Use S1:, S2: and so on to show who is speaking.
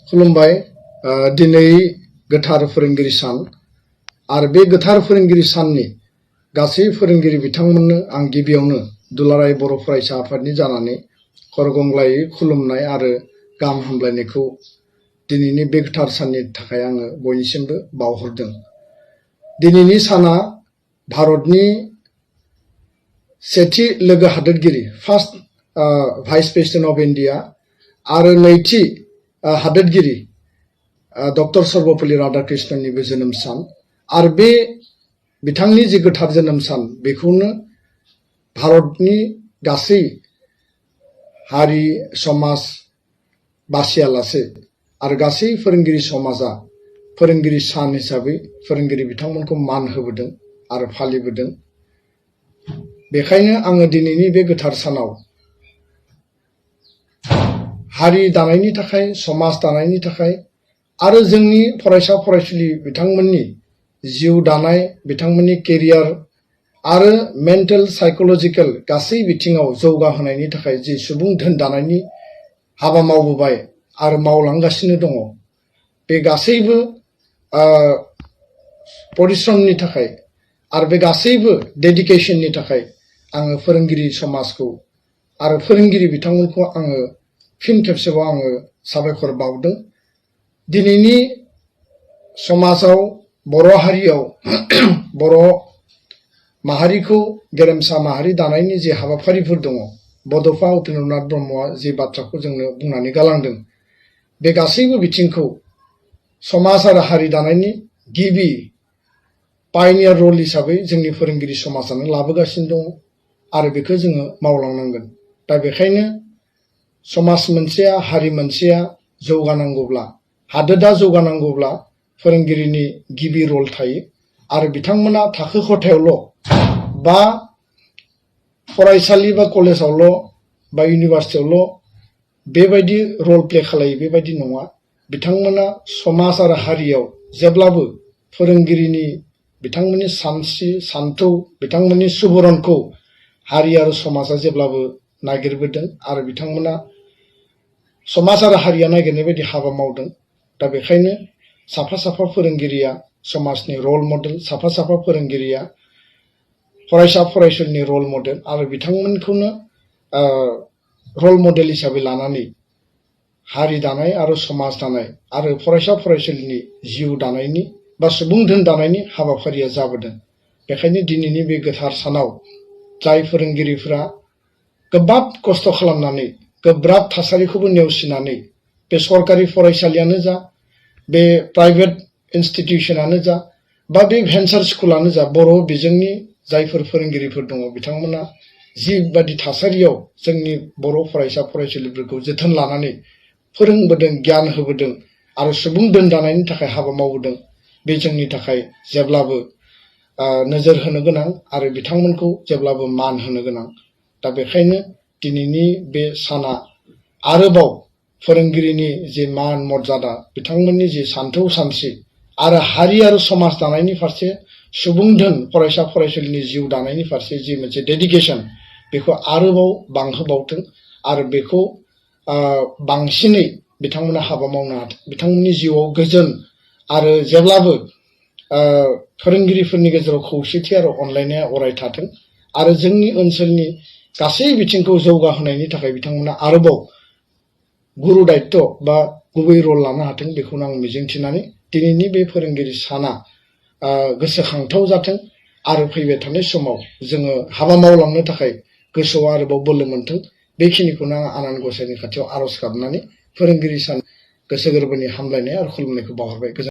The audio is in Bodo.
S1: खुलुमबाय दिनै गोथार फोरोंगिरि सान आरो बे गोथार फोरोंगिरि साननि गासै फोरोंगिरि बिथांमोननो आं गिबियावनो दुलाराय बर' फरायसा आफादनि जानानै खरगंग्लायै खुलुमनाय आरो गाहाम हामलायनायखौ दिनैनि बे गोथार साननि थाखाय आङो बयनिसिमबो बावहरदों। दिनैनि साना भारतनि सेथि लोगो हादोरगिरि first vice president of India आरो नैथि हादोरगिरि डक्टर सर्वपल्ली राधाकृष्णननिबो जोनोम सान आरो बे बिथांनि जे गोथार जोनोम सान बेखौनो भारतनि गासै हारि समाज बासियालासे आरो गासै फोरोंगिरि समाजा फोरोंगिरि सान हिसाबै फोरोंगिरि बिथांमोनखौ मान होबोदों आरो फालिबोदों। बेखायनो आङो दिनैनि बे गोथार सानाव हारि दानायनि थाखाय समाज दानायनि थाखाय आरो जोंनि फरायसा फरायसुलि बिथांमोननि जिउ दानाय बिथांमोननि केरियार आरो मेन्टेल साइकोलजिकेल गासै बिथिङाव जौगाहोनायनि थाखाय जि सुबुं धोन दानायनि हाबा मावबोबाय आरो मावलांगासिनो दङ बे गासैबो परिश्रमनि थाखाय आरो बे गासैबो डेडिकेशननि थाखाय आङो फोरोंगिरि समाजखौ आरो फोरोंगिरि बिथांमोनखौ आङो फिन खेबसेबाव आङो साबायखर बावदों। दिनैनि समाजाव बर' हारियाव बर' माहारिखौ गेरेमसा माहारि दानायनि जे हाबाफारिफोर दङ बड'फा उपेन्द्रनाथ ब्रह्मआ जे बाथ्राखौ जोंनो बुंनानै गालांदों बे गासैबो बिथिंखौ समाज आरो हारि दानायनि गिबि पायनियार रल हिसाबै जोंनि फोरोंगिरि समाजानो लाबोगासिनो दङ आरो बेखौ जोङो मावलांनांगोन। दा बेखायनो समाज मोनसेया हारि मोनसेया जौगानांगौब्ला हादोरा जौगानांगौब्ला फोरोंगिरिनि गिबि रल थायो आरो बिथांमोना थाखो खथायावल' बा फरायसालि बा कलेजावल' बा इउनिभार्सिटियावल' बेबायदि रल प्ले खालायो बेबायदि नङा। बिथांमोना समाज आरो हारियाव जेब्लाबो फोरोंगिरिनि बिथांमोननि सानस्रि सान्थौ बिथांमोननि सुबुरनखौ हारि आरो समाजा जेब्लाबो नागिरबोदों आरो बिथांमोना समाज आरो हारिया नागिरनाय बायदि हाबा मावदों। दा बेखायनो साफा साफा फोरोंगिरिया समाजनि रल मडेल, साफा साफा फोरोंगिरिया फरायसा फरायसुलिनि रल मडेल आरो बिथांमोनखौनो रल मडेल हिसाबै लानानै हारि दानाय आरो समाज दानाय आरो फरायसा फरायसुलिनि जिउ दानायनि बा सुबुं धोन दानायनि हाबाफारिया जाबोदों। बेखायनो दिनैनि बे गोथार सानाव जाय फोरोंगिरिफोरा गोब्राब खस्थ' खालामनानै गोब्राब थासारिखौबो नेवसिनानै बे सरकारि फरायसालियानो जा बे प्राइभेट इन्स्टिटिउसनानो जा बा बे भेन्सार स्कुलानो जा बर' बिजोंनि जायफोर फोरोंगिरिफोर दङ बिथांमोना जिबादि थासारियाव जोंनि बर' फरायसा फरायसुलिफोरखौ जोथोन लानानै फोरोंबोदों गियान होबोदों आरो सुबुं धोन दानायनि थाखाय हाबा मावबोदों बे जोंनि थाखाय जेब्लाबो नोजोर होनो गोनां आरो बिथांमोनखौ जेब्लाबो मान होनो गोनां। दा बेखायनो दिनैनि बे साना आरोबाव फोरोंगिरिनि जे मान मर्यादा बिथांमोननि जे सान्थौ सानस्रि आरो हारि आरो समाज दानायनि फारसे सुबुं धोन फरायसा फरायसुलिनि जिउ दानायनि फारसे जि मोनसे डेडिकेशन बेखौ आरोबाव बांहोबावथों आरो बेखौ बांसिनै बिथांमोना हाबा मावनो हाथों। बिथांमोननि जिउआव गोजोन आरो जेब्लाबो फोरोंगिरिफोरनि गेजेराव खौसेथि आरो अनलायनाया अराय थाथों आरो जोंनि ओनसोलनि गासै बिथिंखौ जौगाहोनायनि थाखाय बिथांमोना आरोबाव गुरु दायित्व बा गुबै रल लानो हाथों बेखौनो आं मिजिंथिनानै दिनैनि बे फोरोंगिरि साना गोसोखांथाव जाथों आरो फैबाय थानाय समाव जोङो हाबा मावलांनो थाखाय गोसोआव आरोबाव बोलो मोनथों बेखिनिखौनो आं आनान गसाइनि खाथियाव आर'ज गाबनानै फोरोंगिरि सान गोसो गोरबोनि हामलायनाय आरो खुलुमनायखौ बावहरबाय।